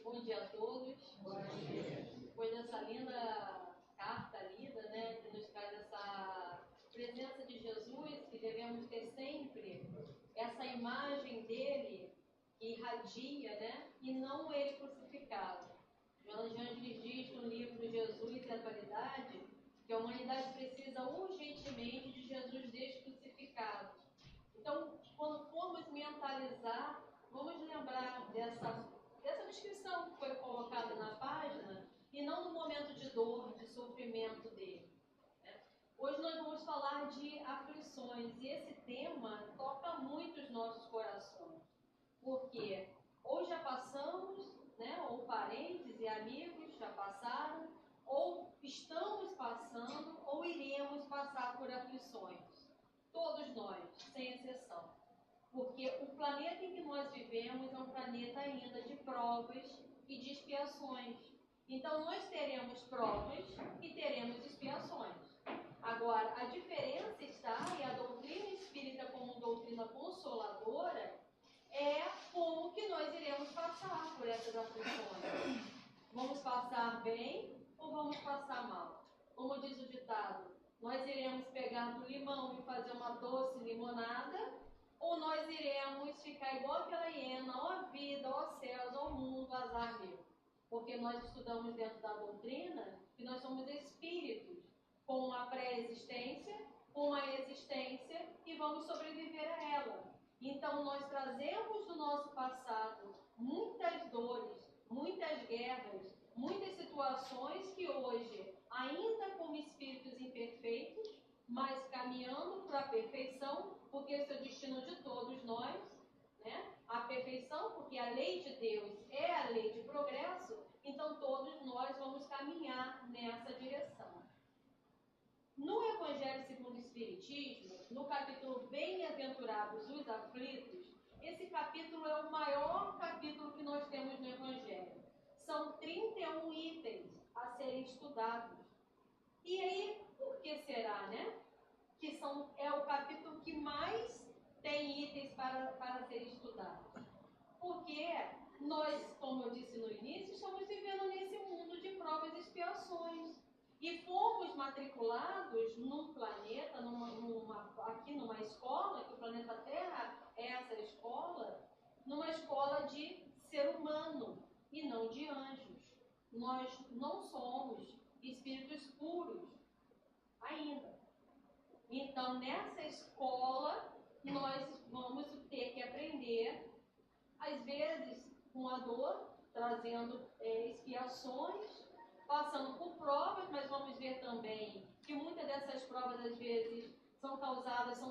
Bom dia a todos. Bom dia. Depois dessa linda carta lida, né, que nos traz essa presença de Jesus, que devemos ter sempre essa imagem dele que irradia, né, e não ele crucificado. Joana de Ângeles diz no livro Jesus e a Atualidade que a humanidade precisa urgentemente de Jesus descrucificado. Então, quando formos mentalizar, vamos lembrar dessa descrição que foi colocada na página e não no momento de dor, de sofrimento dele. Hoje nós vamos falar de aflições e esse tema toca muito os nossos corações, porque ou já passamos, né, ou parentes e amigos já passaram, ou estamos passando, ou iremos passar por aflições. Todos nós, sem exceção. Porque o planeta em que nós vivemos é um planeta ainda de provas e de expiações. Então, nós teremos provas e teremos expiações. Agora, a diferença está, e a doutrina espírita como doutrina consoladora, é como que nós iremos passar por essas aflições. Vamos passar bem ou vamos passar mal? Como diz o ditado, nós iremos pegar do limão e fazer uma doce limonada, ou nós iremos ficar igual aquela hiena, ó vida, ó céus, ó mundo, azar meu. Porque nós estudamos dentro da doutrina que nós somos espíritos com uma pré-existência, com uma existência e vamos sobreviver a ela. Então nós trazemos do nosso passado muitas dores, muitas guerras, muitas situações que hoje, ainda como espíritos imperfeitos, mas caminhando para a perfeição, porque esse é o destino de todos nós, né? A perfeição, porque a lei de Deus é a lei de progresso, então todos nós vamos caminhar nessa direção. No Evangelho segundo o Espiritismo, no capítulo Bem-aventurados os aflitos, esse capítulo é o maior capítulo que nós temos no Evangelho. São 31 itens a serem estudados. E aí, por que será, né? Que é o capítulo que mais tem itens para serem estudados. Porque nós, como eu disse no início, estamos vivendo nesse mundo de provas e expiações. E fomos matriculados num planeta, aqui numa escola, que o planeta Terra é essa escola, numa escola de ser humano e não de anjos. Nós não somos espíritos puros ainda. Então, nessa escola, nós vamos ter que aprender, às vezes, com a dor, trazendo expiações, passando por provas, mas vamos ver também que muitas dessas provas, às vezes, são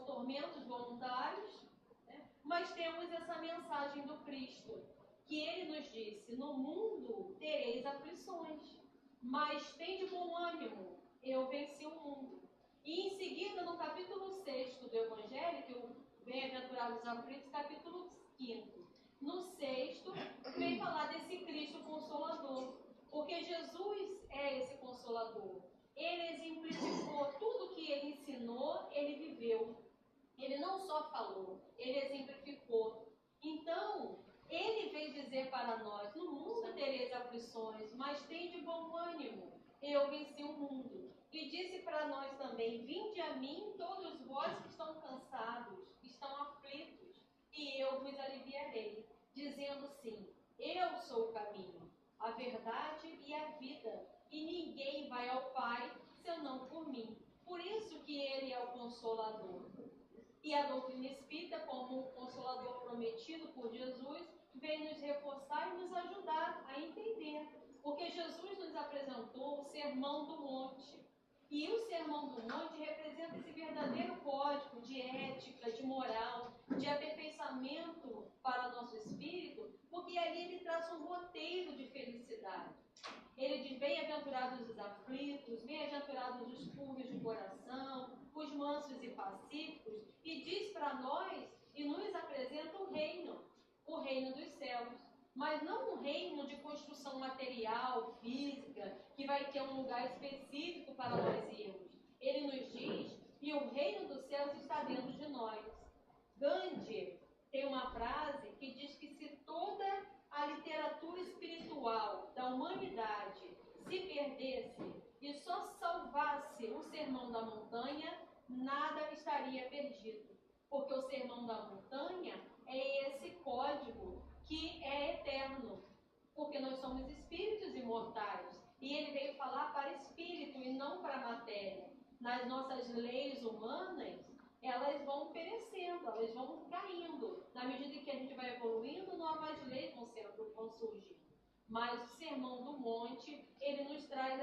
tormentos voluntários, né? Mas temos essa mensagem do Cristo, que ele nos disse: no mundo tereis aflições, mas tende bom ânimo, eu venci o mundo. E em seguida, no capítulo 6 do Evangelho, que o Bem-aventurados aflitos, capítulo 5. No 6º, vem falar desse Cristo Consolador, porque Jesus é esse Consolador. Ele exemplificou tudo que ele ensinou, ele viveu. Ele não só falou, ele exemplificou. Então, ele vem dizer para nós: no mundo tereis aflições, mas tende bom ânimo, eu venci o mundo. E disse para nós também: vinde a mim todos vós que estão cansados, que estão aflitos, e eu vos aliviarei. Dizendo sim: eu sou o caminho, a verdade e a vida, e ninguém vai ao Pai senão por mim. Por isso que ele é o Consolador. E a doutrina espírita, como o Consolador prometido por Jesus, vem nos reforçar e nos ajudar a entender. Porque Jesus nos apresentou o Sermão do Monte. E o Sermão do Monte representa esse verdadeiro código de ética, de moral, de aperfeiçoamento para o nosso espírito, porque ali ele traz um roteiro de felicidade. Ele diz: bem-aventurados os aflitos, bem-aventurados os puros de coração, os mansos e pacíficos, e diz para nós e nos apresenta o reino dos céus. Mas não um reino de construção material, física, que vai ter um lugar específico para nós irmos. Ele nos diz que o reino dos céus está dentro de nós. Gandhi tem uma frase que diz que se toda a literatura espiritual espiritual da humanidade se perdesse e só salvasse o Sermão da Montanha, nada estaria perdido. Porque o Sermão da Montanha é esse código que é eterno. Porque nós somos espíritos imortais. E ele veio falar para espírito e não para matéria. Nas nossas leis humanas, elas vão perecendo, elas vão caindo. Na medida que a gente vai evoluindo, novas leis vão surgindo. Mas o Sermão do Monte, ele nos traz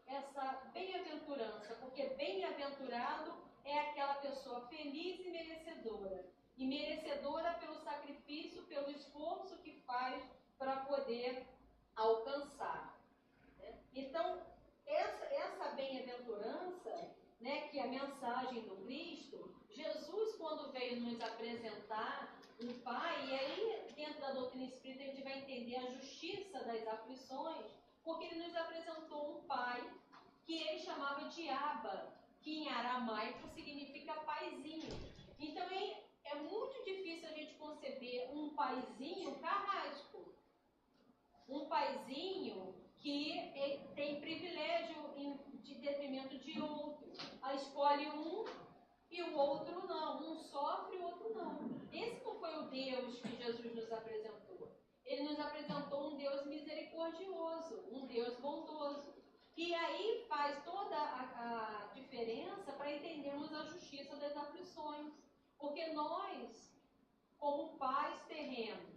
essa bem-aventurança, porque bem-aventurado é aquela pessoa feliz e merecedora. E merecedora pelo sacrifício, pelo esforço que faz para poder alcançar. Então, essa bem-aventurança, né, que é a mensagem do Cristo, Jesus, quando veio nos apresentar um Pai, e aí dentro da doutrina espírita a gente vai entender a justiça das aflições, porque ele nos apresentou um Pai que ele chamava de Abba, que em aramaico significa paizinho. Então é muito difícil a gente conceber um paizinho carrasco, um paizinho que tem privilégio de detrimento de outro. A escolhe um e o outro não. Um sofre e o outro não. Esse não foi o Deus que Jesus nos apresentou. Ele nos apresentou um Deus misericordioso, um Deus bondoso. E aí faz toda a diferença para entendermos a justiça das aflições. Porque nós, como pais terrenos,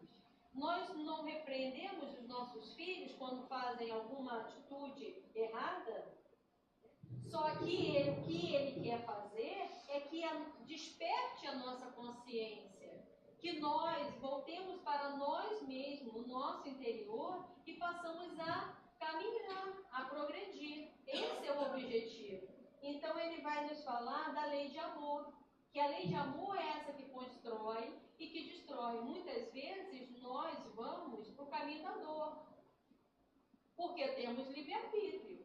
nós não repreendemos os nossos filhos quando fazem alguma atitude errada. Só que o que ele quer fazer é que desperte a nossa consciência, que nós voltemos para nós mesmos, o nosso interior, e passamos a caminhar, a progredir. Esse é o objetivo. Então ele vai nos falar da lei de amor, que a lei de amor é essa que constrói e que destrói. Muitas vezes nós vamos para o caminho da dor, porque temos livre-arbítrio.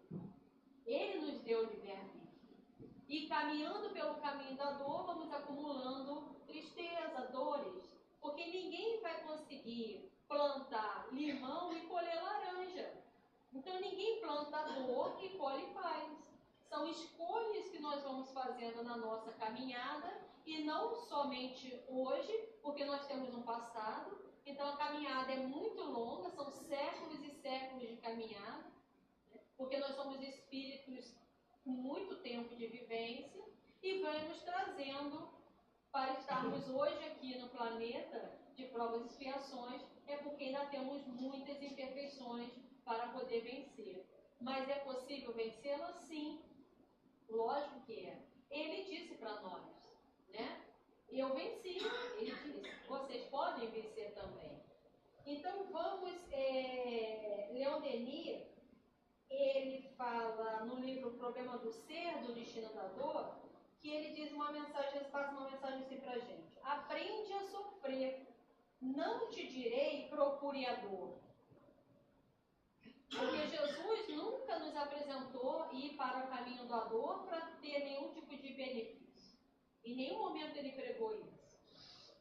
Ele nos deu livre-arbítrio. E caminhando pelo caminho da dor, vamos acumulando tristeza, dores. Porque ninguém vai conseguir plantar limão e colher laranja. Então ninguém planta dor e colhe paz. São escolhas que nós vamos fazendo na nossa caminhada, e não somente hoje, porque nós temos um passado. Então a caminhada é muito longa, são séculos e séculos de caminhada, porque nós somos espíritos com muito tempo de vivência, e vai nos trazendo para estarmos hoje aqui no planeta de provas e expiações, é porque ainda temos muitas imperfeições para poder vencer. Mas é possível vencê-la? Sim, lógico que é. Ele disse para nós, né? Eu venci, ele disse, vocês podem vencer também. Então vamos, Leon Denis, ele fala no livro O Problema do Ser, do Destino da Dor, que ele diz uma mensagem, passa uma mensagem assim pra gente: aprende a sofrer, não te direi procure a dor. Porque Jesus nunca nos apresentou ir para o caminho da dor para ter nenhum tipo de benefício. Em nenhum momento ele pregou isso.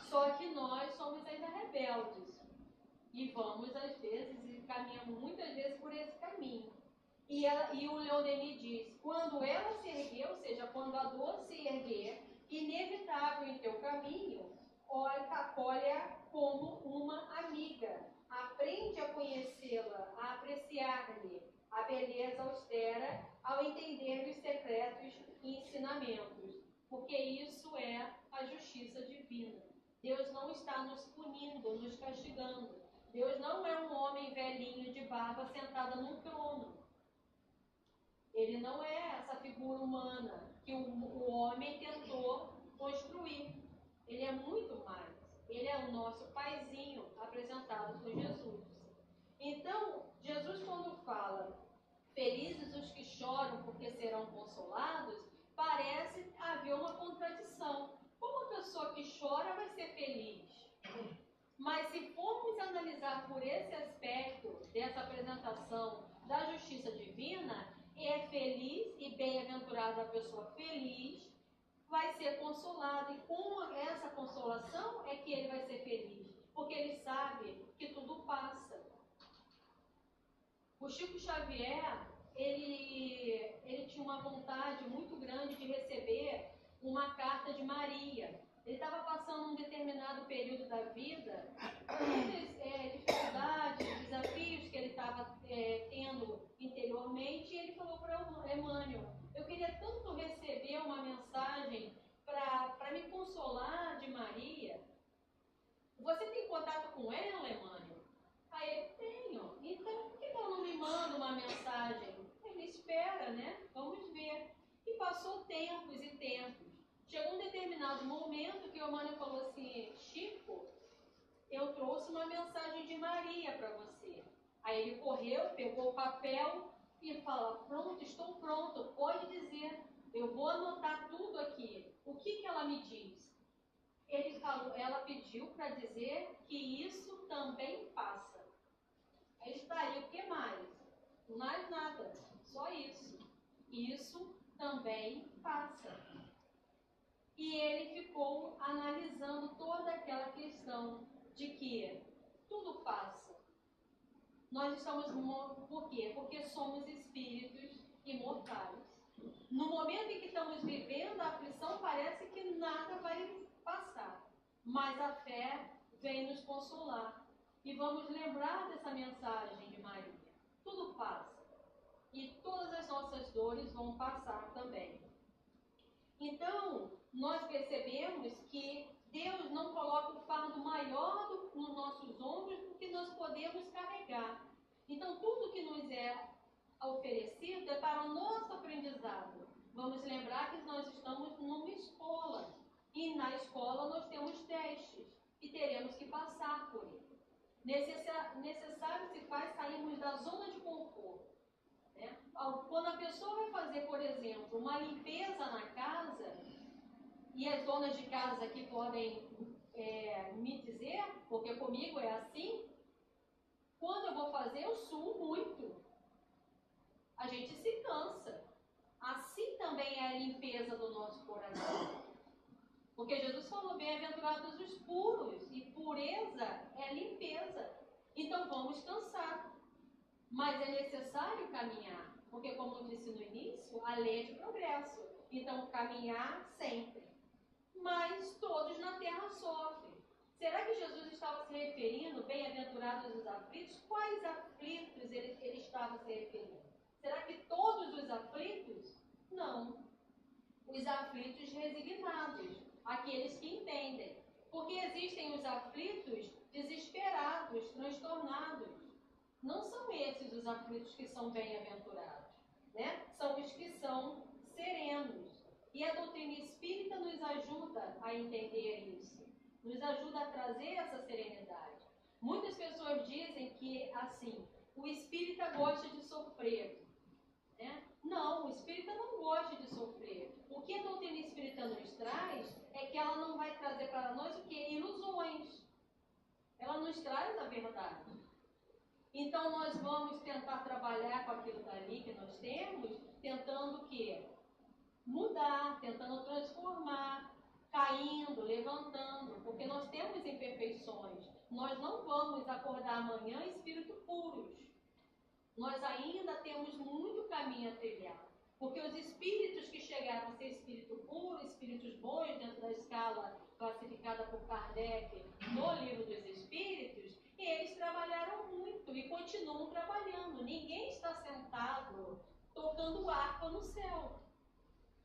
Só que nós somos ainda rebeldes. E vamos, às vezes, e caminhamos muitas vezes por esse caminho. E o Leon Denis diz: quando ela se erguer, ou seja, quando a dor se erguer, inevitável em teu caminho, acolhe-a como uma amiga. Aprende a conhecê-la, a apreciar-lhe a beleza austera, ao entender os secretos e ensinamentos. Porque isso é a justiça divina. Deus não está nos punindo, nos castigando. Deus não é um homem velhinho de barba sentada num trono. Ele não é essa figura humana que o homem tentou construir. Ele é muito mais. Ele é o nosso paizinho apresentado por Jesus. Então, Jesus, quando fala felizes os que choram porque serão consolados, parece haver uma contradição. Como a pessoa que chora vai ser feliz? Mas se formos analisar por esse aspecto dessa apresentação da justiça divina, é feliz e bem-aventurada a pessoa feliz, vai ser consolado, e com essa consolação é que ele vai ser feliz, porque ele sabe que tudo passa. O Chico Xavier, ele tinha uma vontade muito grande de receber uma carta de Maria. Ele estava passando um determinado período da vida, muitas dificuldades, desafios que ele estava tendo interiormente, e ele falou para Emmanuel: eu queria tanto receber uma mensagem para me consolar de Maria. Você tem contato com ela, Emmanuel? Aí ele: tenho. Então, por que ela não me manda uma mensagem? Ele espera, né? Vamos ver. E passou tempos e tempos. Chegou um determinado momento que o Emmanuel falou assim: Chico, eu trouxe uma mensagem de Maria para você. Aí ele correu, pegou o papel e falou: pronto, estou pronto, pode dizer. Eu vou anotar tudo aqui. O que ela me diz? Ele falou, ela pediu para dizer que isso também passa. Aí está aí, o que mais? Mais nada, só isso. Isso também passa. E ele ficou analisando toda aquela questão de que tudo passa. Nós estamos mortos, por quê? Porque somos espíritos imortais. No momento em que estamos vivendo a aflição, parece que nada vai passar. Mas a fé vem nos consolar. E vamos lembrar dessa mensagem de Maria. Tudo passa. E todas as nossas dores vão passar também. Então, nós percebemos que Deus não coloca o fardo maior nos nossos ombros do que nós podemos carregar. Então, tudo que nos é oferecido é para o nosso aprendizado. Vamos lembrar que nós estamos numa escola. E na escola nós temos testes. E teremos que passar por ele. Necessário se faz sairmos da zona de conforto. Né? Quando a pessoa vai fazer, por exemplo, uma limpeza na casa, e as donas de casa aqui podem me dizer, porque comigo é assim, quando eu vou fazer, eu suo muito. A gente se cansa. Assim também é a limpeza do nosso coração. Porque Jesus falou: bem-aventurados os puros, e pureza é limpeza. Então vamos cansar. Mas é necessário caminhar. Porque, como eu disse no início, a lei é de progresso. Então, caminhar sempre. Mas todos na terra sofrem. Será que Jesus estava se referindo, bem-aventurados os aflitos? Quais aflitos ele estava se referindo? Será que todos os aflitos? Não. Os aflitos resignados, aqueles que entendem. Porque existem os aflitos desesperados, transtornados. Não são esses os aflitos que são bem-aventurados, né? São os que são serenos. E a doutrina espírita nos ajuda a entender isso. Nos ajuda a trazer essa serenidade. Muitas pessoas dizem que, assim, o espírita gosta de sofrer. Né? Não, o espírita não gosta de sofrer. O que a doutrina espírita nos traz é que ela não vai trazer para nós o quê? Ilusões. Ela nos traz a verdade. Então nós vamos tentar trabalhar com aquilo dali que nós temos, tentando o quê? Mudar, tentando transformar, caindo, levantando, porque nós temos imperfeições. Nós não vamos acordar amanhã espírito puros. Nós ainda temos muito caminho a trilhar. Porque os espíritos que chegaram a ser espírito puro, espíritos bons, dentro da escala classificada por Kardec no Livro dos Espíritos, eles trabalharam muito e continuam trabalhando. Ninguém está sentado tocando harpa no céu.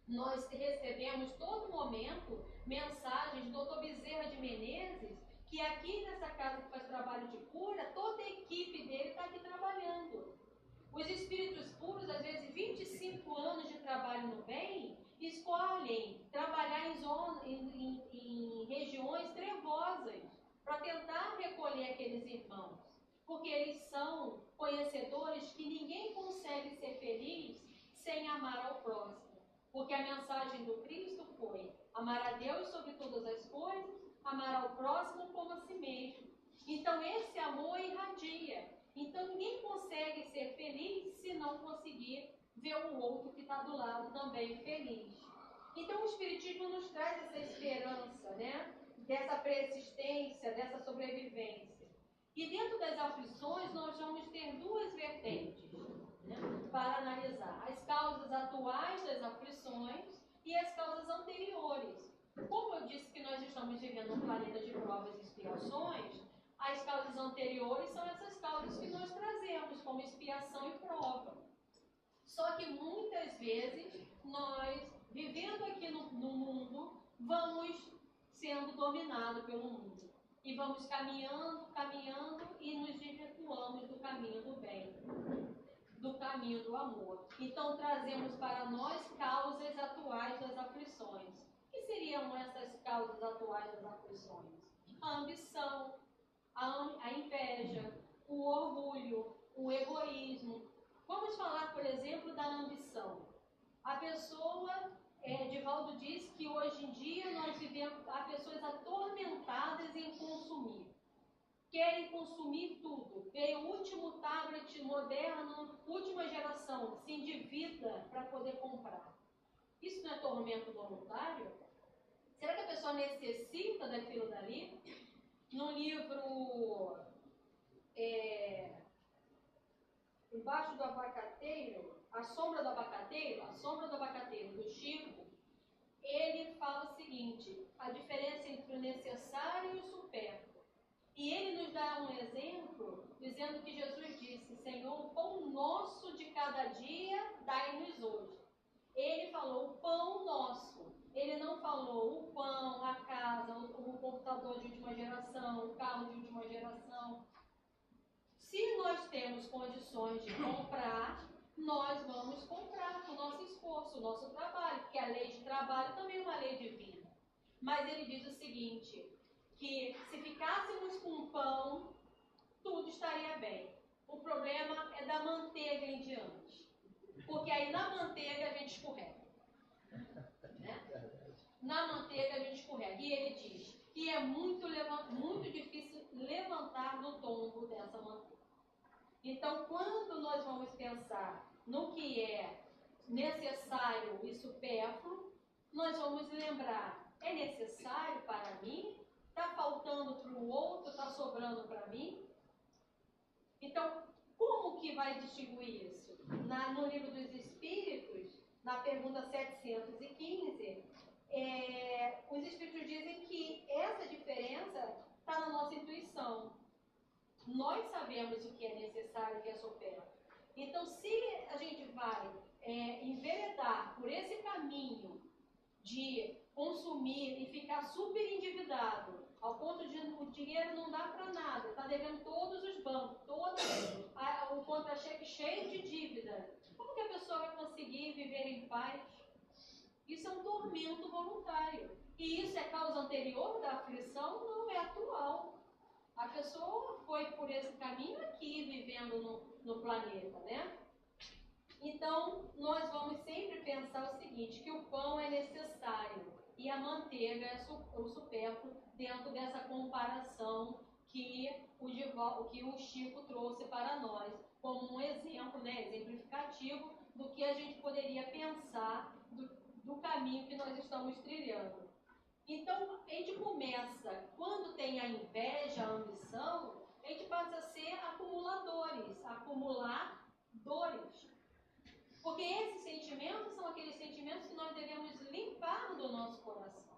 Nós recebemos todo momento mensagens do Dr. Bezerra de Menezes, que aqui nessa casa que faz trabalho de cura, toda a equipe dele está aqui trabalhando. Os espíritos puros, às vezes 25 anos de trabalho no bem, escolhem trabalhar em regiões trevosas para tentar recolher aqueles irmãos. Porque eles são conhecedores que ninguém consegue ser feliz sem amar ao próximo. Porque a mensagem do Cristo foi amar a Deus sobre todas as coisas, amar ao próximo como a si mesmo. Então esse amor irradia. Então ninguém consegue ser feliz se não conseguir ver o outro que está do lado também feliz. Então o Espiritismo nos traz essa esperança, né? Dessa persistência, dessa sobrevivência. E dentro das aflições nós vamos ter duas vertentes. as causas atuais das aflições e as causas anteriores. Como eu disse que nós estamos vivendo um planeta de provas e expiações, as causas anteriores são essas causas que nós trazemos como expiação e prova. Só que muitas vezes nós, vivendo aqui no mundo, vamos sendo dominados pelo mundo. E vamos caminhando e nos desvirtuamos do caminho do bem, do caminho do amor. Então trazemos para nós causas atuais das aflições. O que seriam essas causas atuais das aflições? A ambição, a inveja, o orgulho, o egoísmo. Vamos falar, por exemplo, da ambição. A pessoa, Divaldo diz que hoje em dia nós vivemos, há pessoas atormentadas em consumir. Querem consumir tudo. Veio o último tablet moderno, última geração, se endivida para poder comprar. Isso não é tormento voluntário? Será que a pessoa necessita daquilo dali? No livro Embaixo do Abacateiro, A Sombra do Abacateiro, do Chico, ele fala o seguinte, a diferença entre o necessário e o supérfluo. E ele nos dá um exemplo, dizendo que Jesus disse, Senhor, o pão nosso de cada dia, dai-nos hoje. Ele falou o pão nosso. Ele não falou o pão, a casa, o computador de última geração, o carro de última geração. Se nós temos condições de comprar, nós vamos comprar com o nosso esforço, o nosso trabalho, porque a lei de trabalho também é uma lei divina. Mas ele diz o seguinte, que se ficássemos com pão, tudo estaria bem. O problema é da manteiga em diante. Porque aí na manteiga a gente escorrega. Né? Na manteiga a gente escorrega. E ele diz que é muito difícil levantar do tombo dessa manteiga. Então, quando nós vamos pensar no que é necessário e supérfluo, nós vamos lembrar, é necessário para mim? Está faltando para o outro? Está sobrando para mim? Então, como que vai distinguir isso? No Livro dos Espíritos, na pergunta 715, os Espíritos dizem que essa diferença está na nossa intuição. Nós sabemos o que é necessário e o que é supérfluo. Então, se a gente vai enveredar por esse caminho de consumir e ficar super endividado, ao ponto de o dinheiro não dá para nada, está devendo todos os bancos, o contra-cheque cheio de dívida, como que a pessoa vai conseguir viver em paz? Isso é um tormento voluntário. E isso é causa anterior da aflição? Não, é atual. A pessoa foi por esse caminho aqui, vivendo no planeta, né? Então, nós vamos sempre pensar o seguinte, que o pão é necessário e a manteiga é o supérfluo dentro dessa comparação que o Chico trouxe para nós, como um exemplo, né, exemplificativo do que a gente poderia pensar do caminho que nós estamos trilhando. Então, a gente começa, quando tem a inveja, a ambição, a gente passa a ser acumuladores, acumular dores. Porque esses sentimentos são aqueles sentimentos que nós devemos limpar do nosso coração.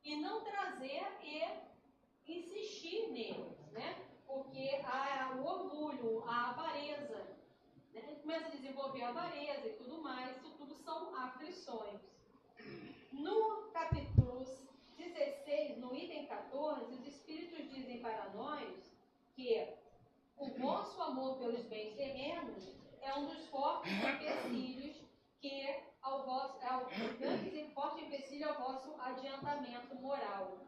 E não trazer e insistir neles, né? Porque o orgulho, a avareza, né? A gente começa a desenvolver a avareza e tudo mais, isso tudo são aflições. No capítulo 16, no item 14, os Espíritos dizem para nós que o vosso amor pelos bens terrenos é um dos fortes empecilhos forte empecilho ao vosso adiantamento moral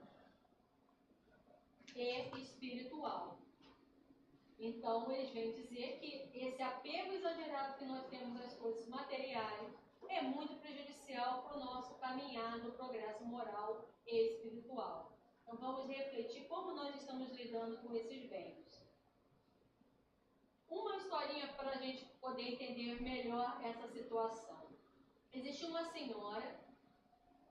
e espiritual. Então, eles vêm dizer que esse apego exagerado que nós temos às coisas materiais é muito prejudicial para o nosso caminhar no progresso moral e espiritual. Então, vamos refletir como nós estamos lidando com esses bens. Uma historinha para a gente poder entender melhor essa situação. Existia uma senhora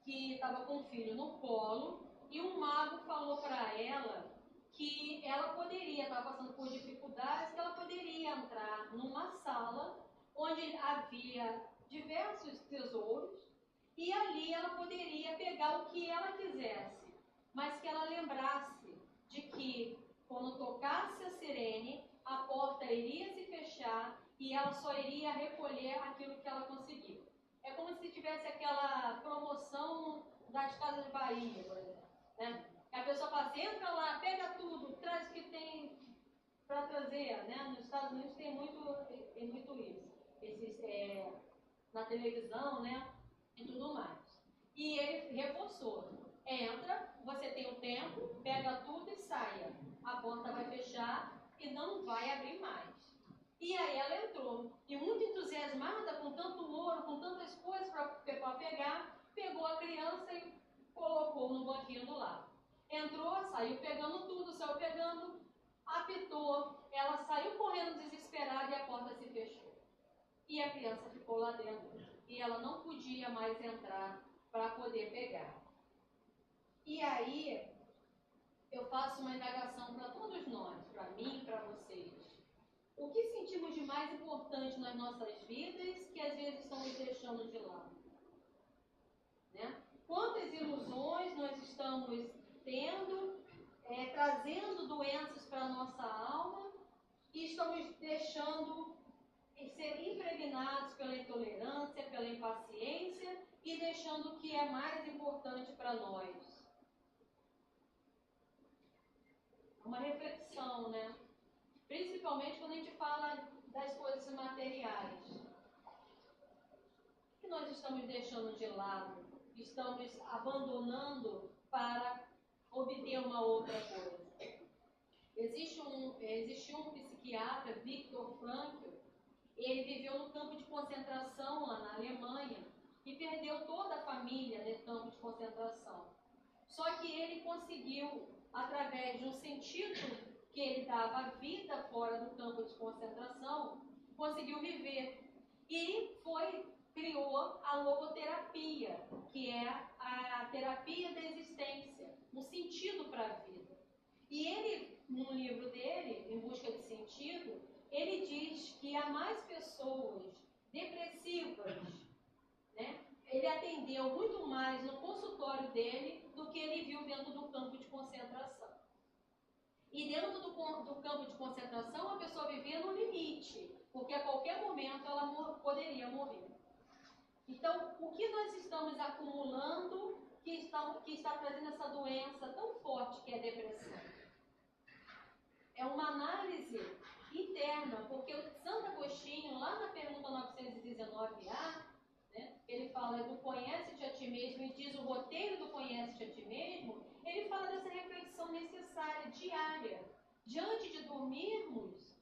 que estava com o filho no colo e um mago falou para ela que ela poderia, estava passando por dificuldades, que ela poderia entrar numa sala onde onde havia diversos tesouros, e ali ela poderia pegar o que ela quisesse, mas que ela lembrasse de que quando tocasse a sirene, a porta iria se fechar e ela só iria recolher aquilo que ela conseguiu. É como se tivesse aquela promoção das Casas de Bahia, por exemplo, né? A pessoa fala assim, entra lá, pega tudo, traz o que tem para trazer, né? Nos Estados Unidos tem muito isso. Na televisão, né? E tudo mais. E ele reforçou. Entra, você tem o tempo, pega tudo e saia. A porta vai fechar e não vai abrir mais. E aí ela entrou. E muito entusiasmada, com tanto ouro, com tantas coisas para pegar, pegou a criança e colocou no banquinho do lado. Entrou, saiu pegando tudo, saiu pegando, apitou. Ela saiu correndo desesperada e a porta se fechou. E a criança ficou lá dentro. E ela não podia mais entrar para poder pegar. E aí, eu faço uma indagação para todos nós, para mim e para vocês. O que sentimos de mais importante nas nossas vidas que às vezes estamos deixando de lado? Né? Quantas ilusões nós estamos tendo, trazendo doenças para a nossa alma e estamos deixando ser impregnados pela intolerância, pela impaciência e deixando o que é mais importante para nós. Uma reflexão, né? Principalmente quando a gente fala das coisas materiais. O que nós estamos deixando de lado? Estamos abandonando para obter uma outra coisa. Existe um psiquiatra, Viktor Frankl. Ele viveu no campo de concentração lá na Alemanha e perdeu toda a família nesse campo de concentração. Só que ele conseguiu, através de um sentido que ele dava à vida fora do campo de concentração, conseguiu viver. E criou a logoterapia, que é a terapia da existência, um sentido para a vida. E ele, no livro dele, Em Busca de Sentido, ele diz que há mais pessoas depressivas, né? Ele atendeu muito mais no consultório dele do que ele viu dentro do campo de concentração. E dentro do campo de concentração, a pessoa vivia no limite, porque a qualquer momento ela poderia morrer. Então, o que nós estamos acumulando que está trazendo essa doença tão forte que é a depressão? É uma análise interna, porque o Santo Agostinho, lá na pergunta 919A, né, ele fala do conhece-te a ti mesmo e diz o roteiro do conhece-te a ti mesmo, ele fala dessa reflexão necessária, diária. Diante de dormirmos,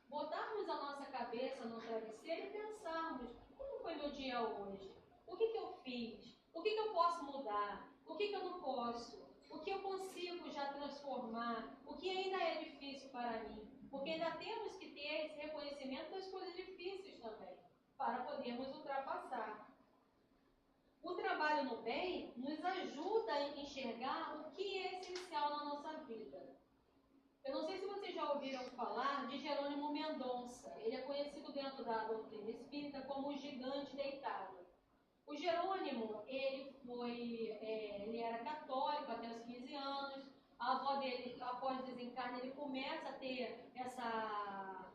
botarmos a nossa cabeça no travesseiro e pensarmos, como foi meu dia hoje? O que eu fiz? O que eu posso mudar? O que eu não posso? O que eu consigo já transformar? O que ainda é difícil para mim? Porque ainda temos que ter esse reconhecimento das coisas difíceis também, para podermos ultrapassar. O trabalho no bem nos ajuda a enxergar o que é essencial na nossa vida. Eu não sei se vocês já ouviram falar de Jerônimo Mendonça. Ele é conhecido dentro da doutrina espírita como o gigante deitado. O Jerônimo, ele era católico até os 15 anos. A avó dele, após o desencarne, ele começa a ter essa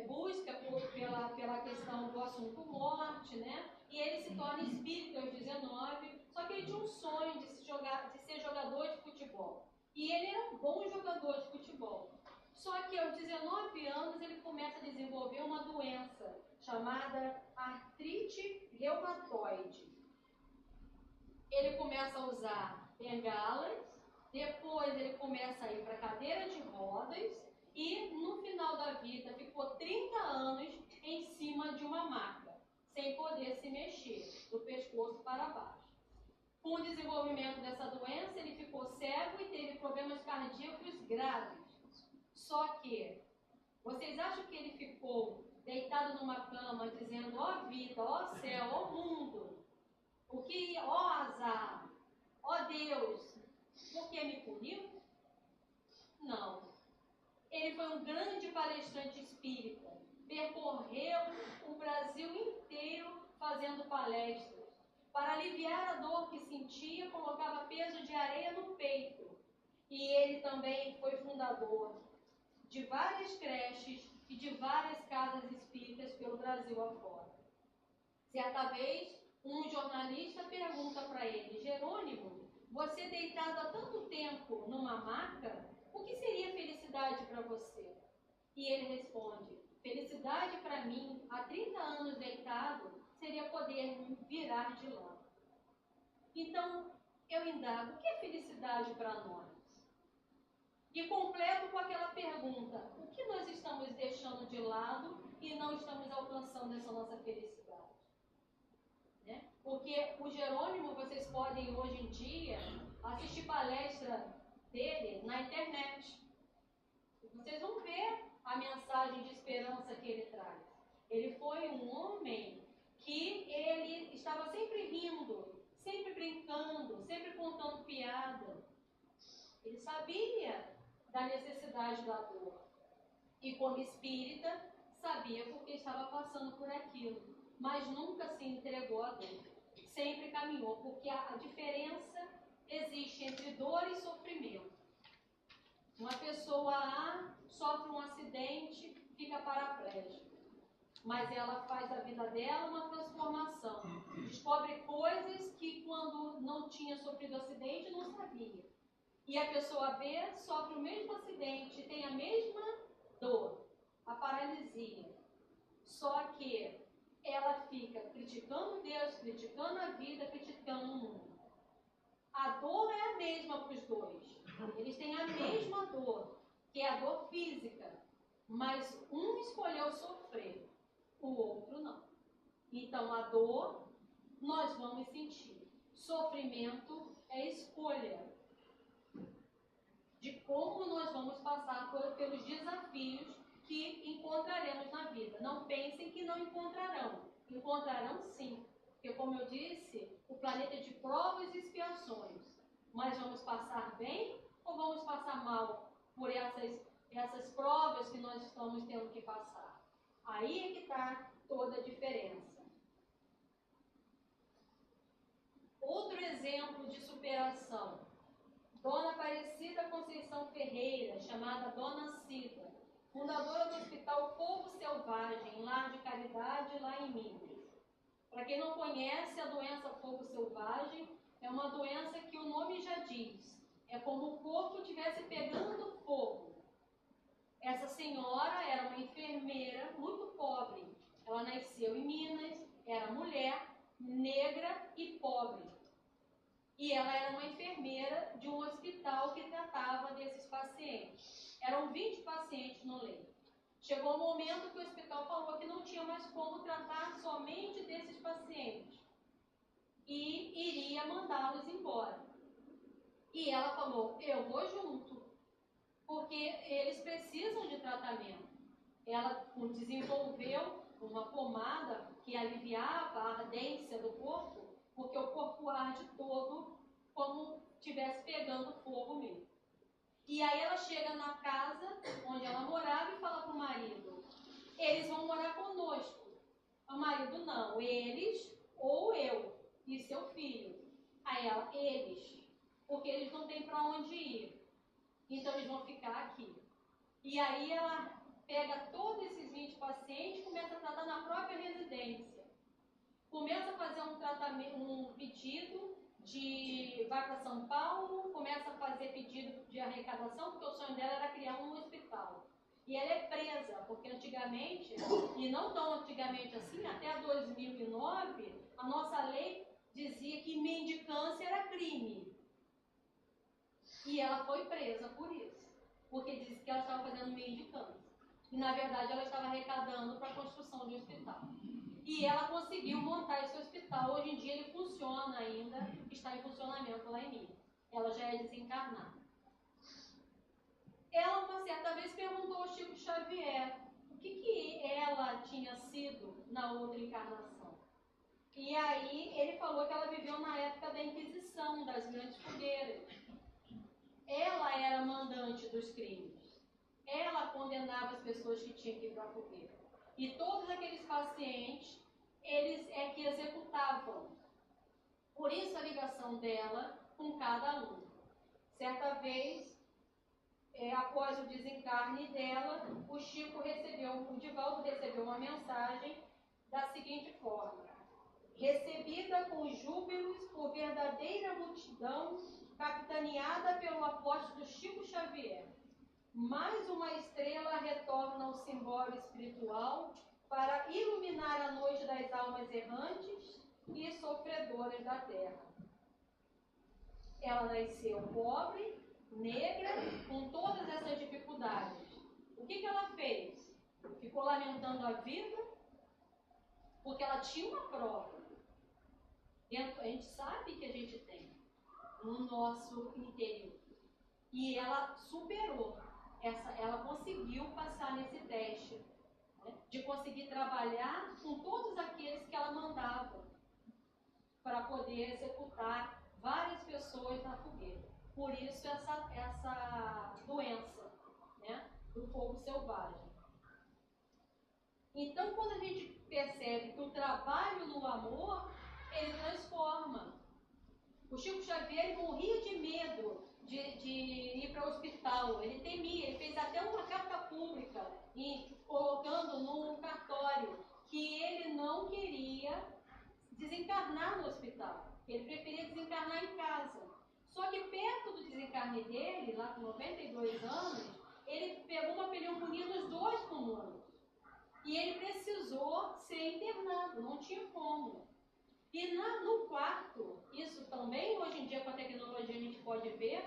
busca pela questão do assunto morte, né? E ele se torna espírita aos 19, só que ele tinha um sonho de ser jogador de futebol. E ele era um bom jogador de futebol. Só que aos 19 anos ele começa a desenvolver uma doença chamada artrite reumatoide. Ele começa a usar bengalas, depois ele começa a ir para cadeira de rodas e no final da vida ficou 30 anos em cima de uma maca, sem poder se mexer, do pescoço para baixo. Com o desenvolvimento dessa doença, ele ficou cego e teve problemas cardíacos graves. Só que, vocês acham que ele ficou deitado numa cama dizendo, ó vida, ó céu, ó mundo, ó azar, ó Deus, por que me puniu? Não. Ele foi um grande palestrante espírita, percorreu Brasil inteiro fazendo palestras. Para aliviar a dor que sentia, colocava peso de areia no peito. E ele também foi fundador de várias creches e de várias casas espíritas pelo Brasil afora. Certa vez, um jornalista pergunta para ele: Jerônimo, você deitado há tanto tempo numa maca, o que seria felicidade para você? E ele responde: felicidade para mim, há 30 anos deitado, seria poder me virar de lá. Então, eu indago: o que é felicidade para nós? E completo com aquela pergunta: o que nós estamos deixando de lado e não estamos alcançando essa nossa felicidade? Né? Porque o Jerônimo, vocês podem hoje em dia assistir palestra dele na internet. Vocês vão ver a mensagem de esperança que ele traz. Ele foi um homem que ele estava sempre rindo, sempre brincando, sempre contando piada. Ele sabia da necessidade da dor. E como espírita, sabia porque estava passando por aquilo. Mas nunca se entregou à dor. Sempre caminhou, porque a diferença existe entre dor e sofrimento. Uma pessoa A sofre um acidente, fica paraplégica. Mas ela faz da vida dela uma transformação. Descobre coisas que quando não tinha sofrido acidente, não sabia. E a pessoa B sofre o mesmo acidente, tem a mesma dor, a paralisia. Só que ela fica criticando Deus, criticando a vida, criticando o mundo. A dor é a mesma para os dois. Eles têm a mesma dor, que é a dor física. Mas um escolheu sofrer, o outro não. Então a dor nós vamos sentir. Sofrimento é escolha de como nós vamos passar pelos desafios que encontraremos na vida. Não pensem que não encontrarão. Encontrarão sim. Porque, como eu disse, o planeta é de provas e expiações. Mas vamos passar bem ou vamos passar mal por essas provas que nós estamos tendo que passar? Aí é que está toda a diferença. Outro exemplo de superação. Dona Aparecida Conceição Ferreira, chamada Dona Cida, fundadora do Hospital Povo Selvagem, lar de caridade lá em Minas. Para quem não conhece, a doença fogo selvagem é uma doença que o nome já diz. É como o corpo estivesse pegando fogo. Essa senhora era uma enfermeira muito pobre. Ela nasceu em Minas, era mulher, negra e pobre. E ela era uma enfermeira de um hospital que tratava desses pacientes. Eram 20 pacientes no leito. Chegou um momento que o hospital falou que não tinha mais como tratar somente desses pacientes. E iria mandá-los embora. E ela falou: eu vou junto, porque eles precisam de tratamento. Ela desenvolveu uma pomada que aliviava a ardência do corpo, porque o corpo arde todo como estivesse pegando fogo mesmo. E aí ela chega na casa onde ela morava e fala para o marido: eles vão morar conosco. O marido: não, eles ou eu e seu filho. Aí ela: eles, porque eles não têm para onde ir. Então eles vão ficar aqui. E aí ela pega todos esses 20 pacientes e começa a tratar na própria residência. Começa a fazer um tratamento, um pedido vai para São Paulo, começa a fazer pedido de arrecadação, porque o sonho dela era criar um hospital. E ela é presa, porque antigamente, e não tão antigamente assim, até 2009, a nossa lei dizia que mendicância era crime. E ela foi presa por isso, porque disse que ela estava fazendo mendicância. E na verdade ela estava arrecadando para a construção de um hospital. E ela conseguiu montar esse hospital. Hoje em dia ele funciona ainda, está em funcionamento lá em Minas. Ela já é desencarnada. Ela, uma certa vez, perguntou ao Chico Xavier o que ela tinha sido na outra encarnação. E aí ele falou que ela viveu na época da Inquisição, das grandes fogueiras. Ela era mandante dos crimes. Ela condenava as pessoas que tinham que ir para a fogueira. E todos aqueles pacientes, eles é que executavam. Por isso a ligação dela com cada aluno. Certa vez, após o desencarne dela, o Divaldo recebeu uma mensagem da seguinte forma: recebida com júbilos por verdadeira multidão, capitaneada pelo apóstolo Chico Xavier, mais uma estrela retorna ao simbólico espiritual para iluminar a noite das almas errantes e sofredoras da terra. Ela nasceu pobre, negra, com todas essas dificuldades. O que ela fez? Ficou lamentando a vida? Porque ela tinha uma prova. A gente sabe que a gente tem no nosso interior. E ela superou. Ela conseguiu passar nesse teste, né, de conseguir trabalhar com todos aqueles que ela mandava para poder executar várias pessoas na fogueira. Por isso essa doença, né, do fogo selvagem. Então, quando a gente percebe que o trabalho no amor, ele transforma. O Chico Xavier morria de medo de ir para o hospital. Ele temia, ele fez até uma carta pública colocando no cartório que ele não queria desencarnar no hospital. Ele preferia desencarnar em casa. Só que perto do desencarne dele, lá com 92 anos, ele pegou uma pneumonia nos 2 pulmões. E ele precisou ser internado, não tinha como. E no quarto, isso também, hoje em dia com a tecnologia a gente pode ver,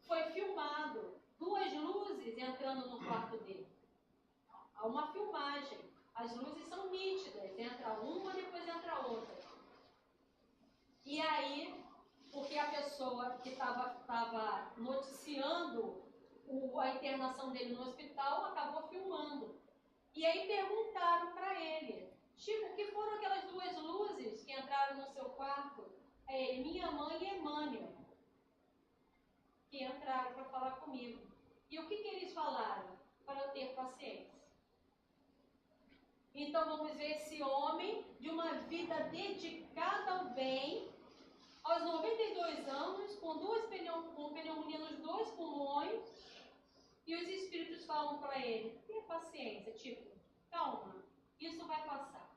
foi filmado 2 luzes entrando no quarto dele. Há uma filmagem. As luzes são nítidas, entra uma, depois entra outra. E aí, porque a pessoa que estava noticiando a internação dele no hospital acabou filmando. E aí perguntaram para ele: Chico, o que foram aquelas 2 luzes que entraram no seu quarto? É ele, minha mãe e Emmanuel, que entraram para falar comigo. E o que eles falaram? Para eu ter paciência. Então vamos ver esse homem de uma vida dedicada ao bem, aos 92 anos, com pneumonia nos 2 pulmões, e os espíritos falam para ele: tenha paciência, tipo, calma, isso vai passar.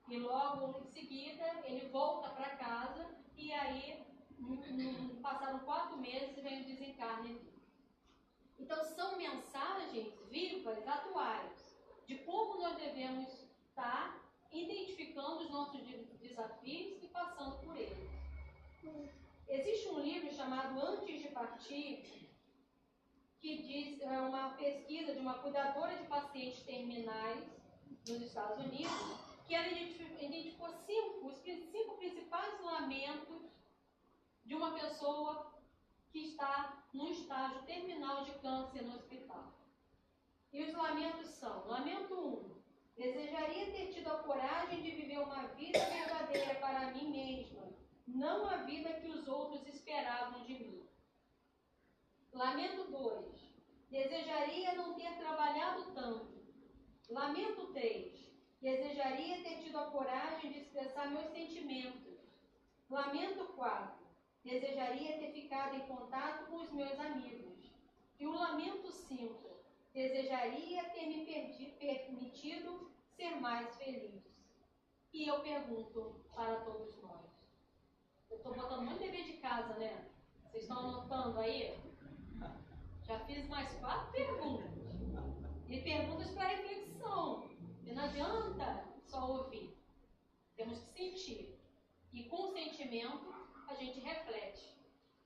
E logo em seguida ele volta para casa e aí passaram 4 meses e vem o desencarne dele. Então são mensagens vivas, atuais, de como nós devemos estar identificando os nossos desafios e passando por eles. Existe um livro chamado Antes de Partir, que diz, é uma pesquisa de uma cuidadora de pacientes terminais nos Estados Unidos, que ela identificou 5 principais lamentos de uma pessoa que está num estágio terminal de câncer no hospital. E os lamentos são: lamento 1, desejaria ter tido a coragem de viver uma vida verdadeira para mim mesma, não a vida que os outros esperavam de mim. Lamento 2, desejaria não ter trabalhado tanto. Lamento 3, desejaria ter tido a coragem de expressar meus sentimentos. Lamento 4, desejaria ter ficado em contato com os meus amigos. E o lamento 5, desejaria ter me permitido ser mais feliz. E eu pergunto para todos nós. Eu estou botando muito dever de casa, né? Vocês estão anotando aí? Já fiz mais 4 perguntas. E perguntas para reflexão. E não adianta só ouvir. Temos que sentir. E com o sentimento a gente reflete,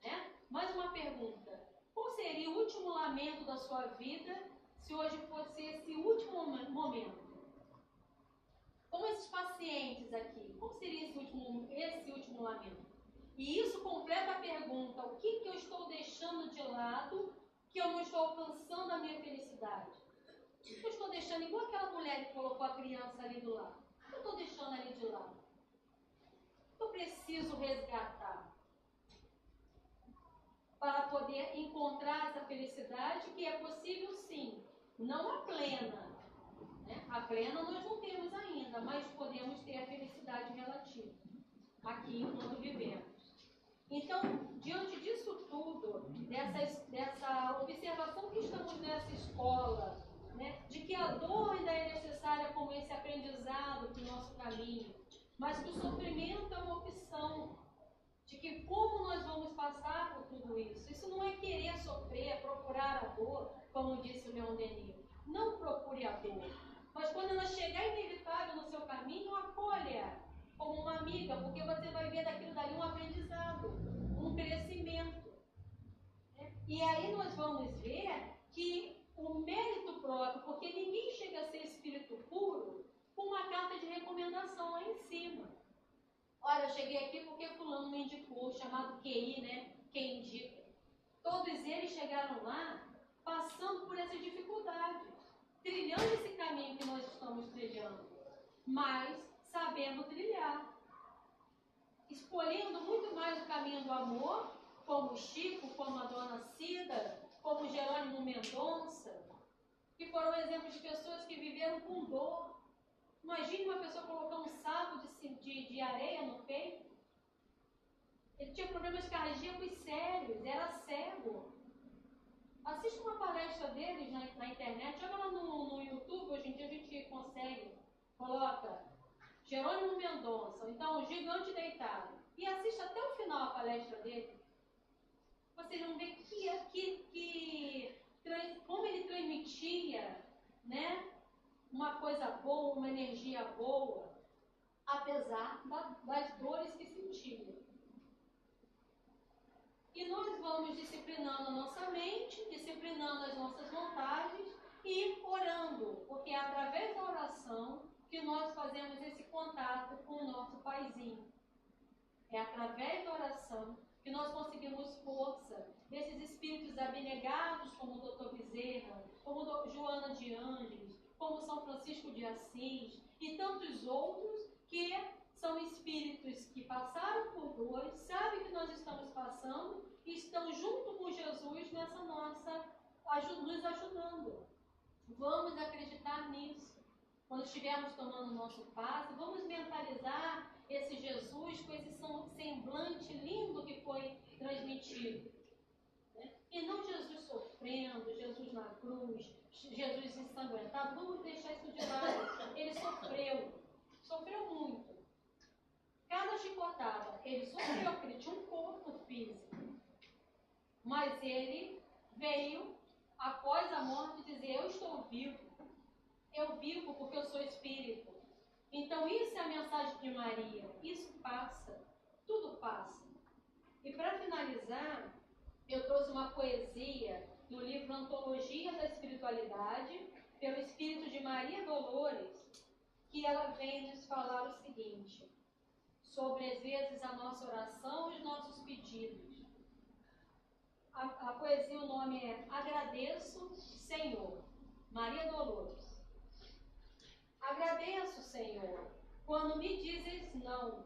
né? Mais uma pergunta: qual seria o último lamento da sua vida se hoje fosse esse último momento? Como esses pacientes aqui, qual seria esse último lamento? E isso completa a pergunta: o que eu estou deixando de lado que eu não estou alcançando a minha felicidade? O que eu estou deixando, igual aquela mulher que colocou a criança ali do lado? O que eu estou deixando ali de lado? Eu preciso resgatar para poder encontrar essa felicidade, que é possível sim, não a plena, Né? A plena nós não temos ainda, mas podemos ter a felicidade relativa aqui enquanto vivemos. Então, diante disso tudo, dessa observação que estamos nessa escola, né, de que a dor ainda é necessária como esse aprendizado para o nosso caminho, mas que o sofrimento é uma opção, de que como nós vamos passar por tudo isso. Isso não é querer sofrer, é procurar a dor, como disse o Leon Denis. Não procure a dor, mas quando ela chegar inevitável no seu caminho, acolha como uma amiga, porque você vai ver daquilo dali um aprendizado, um crescimento. E aí nós vamos ver que o mérito próprio, porque ninguém chega a ser espírito puro com uma carta de recomendação lá em cima. Olha, eu cheguei aqui porque fulano me indicou, chamado QI, né? Quem indica. Todos eles chegaram lá passando por essas dificuldades, trilhando esse caminho que nós estamos trilhando, mas sabendo trilhar, escolhendo muito mais o caminho do amor, como o Chico, como a Dona Cida, como Jerônimo Mendonça, que foram exemplos de pessoas que viveram com dor. Imagine uma pessoa colocar um saco de areia no peito. Ele tinha problemas cardíacos sérios, era cego. Assista uma palestra deles na internet, joga lá no YouTube, hoje em dia a gente consegue, coloca Jerônimo Mendonça, então o Gigante Deitado, e assista até o final a palestra dele. Vocês vão ver como ele transmitia, né, uma coisa boa, uma energia boa, apesar das dores que sentia. E nós vamos disciplinando a nossa mente, disciplinando as nossas vontades e orando, porque é através da oração que nós fazemos esse contato com o nosso Paizinho. É através da oração que nós conseguimos força desses espíritos abnegados, como o Dr. Bezerra, como Joana de Ângeles, como São Francisco de Assis e tantos outros que são espíritos que passaram por dores, sabem que nós estamos passando e estão junto com Jesus nessa nossa, nos ajudando. Vamos acreditar nisso. Quando estivermos tomando o nosso passe, vamos mentalizar esse Jesus com esse semblante lindo que foi transmitido. Né? E não Jesus sofrendo, Jesus na cruz, Jesus ensanguentado. Vamos deixar isso de lado. Ele sofreu muito. Cada chicotada, ele sofreu, porque ele tinha um corpo físico. Mas ele veio, após a morte, dizer: eu estou vivo. Eu vivo porque eu sou espírito. Então isso é a mensagem de Maria. Isso passa. Tudo passa. E para finalizar, eu trouxe uma poesia do livro Antologia da Espiritualidade, pelo Espírito de Maria Dolores, que ela vem nos falar o seguinte, sobre às vezes a nossa oração e os nossos pedidos. A poesia, o nome é Agradeço, Senhor. Maria Dolores. Agradeço, Senhor, quando me dizes não,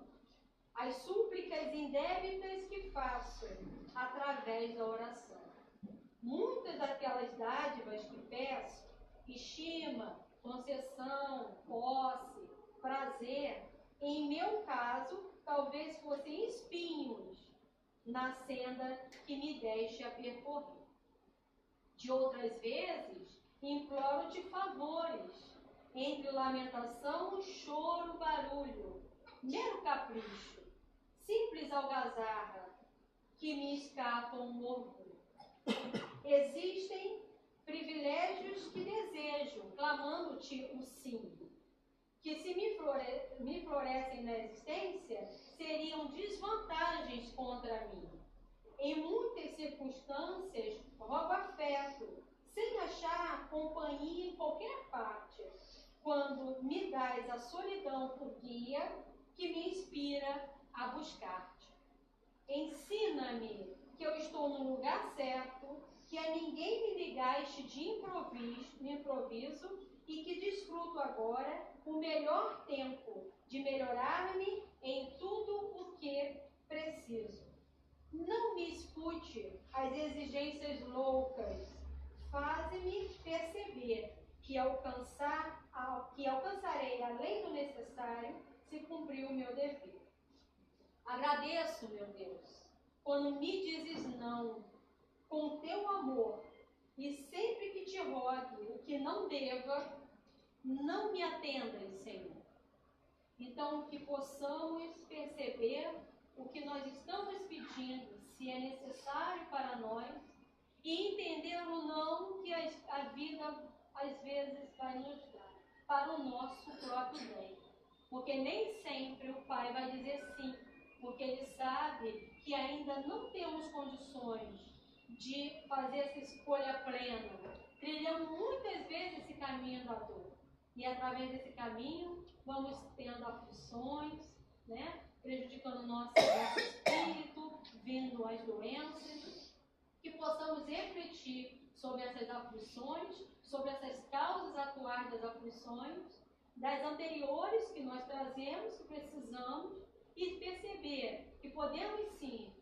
as súplicas indébitas que faço através da oração. Muitas daquelas dádivas que peço, estima, concessão, posse, prazer, em meu caso, talvez fossem espinhos na senda que me deste a percorrer. De outras vezes, imploro-te favores, entre lamentação, choro, barulho, mero capricho, simples algazarra, que me escapam no orgulho. Existem privilégios que desejo, clamando-te o sim, que se me florescem na existência, seriam desvantagens contra mim. Em muitas circunstâncias, rogo afeto, sem achar companhia em qualquer parte, quando me dás a solidão por guia, que me inspira a buscar-te. Ensina-me que eu estou no lugar certo, que a ninguém me ligaste de improviso e que desfruto agora o melhor tempo de melhorar-me em tudo o que preciso. Não me escute as exigências loucas, faze-me perceber que alcançarei além do necessário se cumprir o meu dever. Agradeço, meu Deus, quando me dizes não, com teu amor, e sempre que te rogue o que não deva, não me atendas, Senhor. Então, que possamos perceber o que nós estamos pedindo, se é necessário para nós, e entender o não que a vida às vezes vai nos dar, para o nosso próprio bem. Porque nem sempre o Pai vai dizer sim, porque Ele sabe que ainda não temos condições de fazer essa escolha plena. Trilhamos muitas vezes esse caminho da dor. E através desse caminho, vamos tendo aflições, né? Prejudicando o nosso espírito, vindo as doenças. Que possamos refletir sobre essas aflições, sobre essas causas atuais das aflições, das anteriores que nós trazemos, que precisamos, e perceber que podemos sim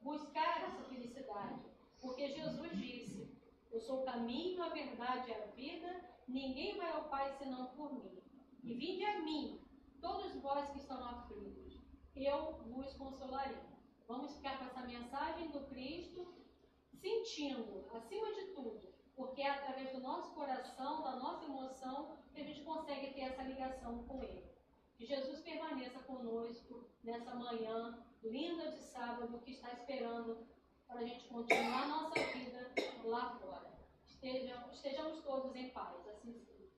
buscar essa felicidade. Porque Jesus disse: eu sou o caminho, a verdade e a vida, ninguém vai ao Pai senão por mim. E vinde a mim, todos vós que estão aflitos, eu vos consolarei. Vamos ficar com essa mensagem do Cristo, sentindo, acima de tudo, porque é através do nosso coração, da nossa emoção, que a gente consegue ter essa ligação com Ele. Que Jesus permaneça conosco nessa manhã linda de sábado, que está esperando para a gente continuar a nossa vida lá fora. Estejamos todos em paz, assim seja.